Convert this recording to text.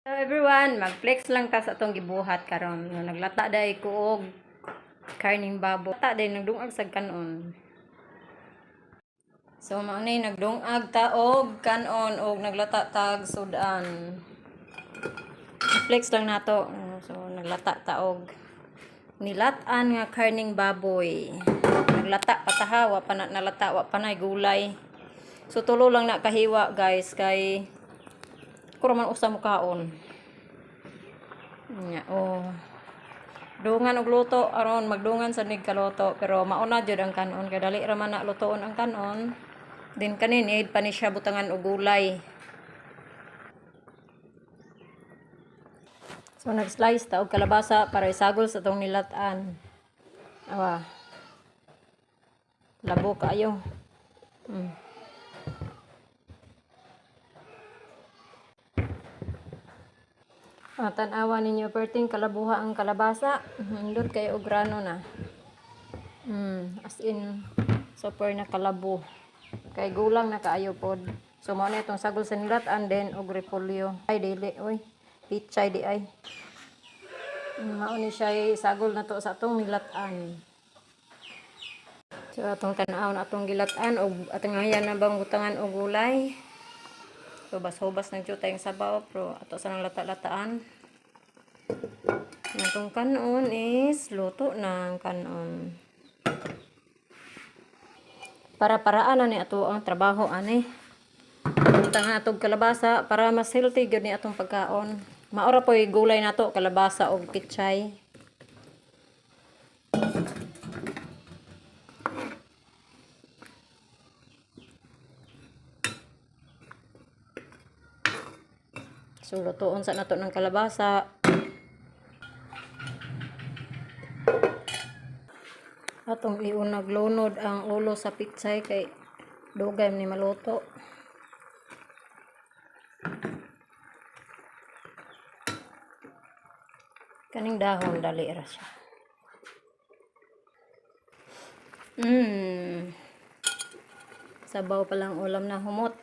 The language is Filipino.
Hello everyone, mag-flex lang ta sa atong gibuhat karon. Naglata day ko og karning baboy. Lata day nagdungag sa kanon. So mao nay nagdungag ta og kanon og naglata tag sudan. Flex lang nato. So naglata ta og nilatan nga karning baboy. Naglata pataha wa pa na nalata wa pa nay gulay. So tulo lang na kahiwa guys kay kuro man usa mo kaon. Nya dungan og luto aron magdungan sa nig kaloto pero mauna jud ang kanon kay dali ra man na lutoon ang kanon. Din kanin id pa ni siya butangan og gulay. So nag-slice ta og kalabasa para isagol sa tong nilatan. Awa. Labo kaayo. Tan-awa ninyo perting kalabuha ang kalabasa. Hindot kayo og grano na. As in super na kalabo. Kay gulang na kaayo pod. So mao na itong sagol sa nilatan then og repolyo. Ay dili oy. Pichay di ay. Mao ni siya sagol na to sa atong nilatan. So atong tan-aw na atong gilatan og atong ayan na bang butangan og gulay. So bas-hubas ng juta yung sabaw pero ato sa nang lata-lataan. Itong kanon is luto ng kanon. Para-paraan na ni ato ang trabaho ani. Butangan atong kalabasa para mas healthy gyud ni atong pagkaon. Maora po'y gulay nato kalabasa og pichay. So lutoon sa nato ng kalabasa. Atong iunag lunod ang ulo sa pichay kay dugay ni maluto. Kaning dahon dali ra siya. Sabaw pa lang ulam na humot.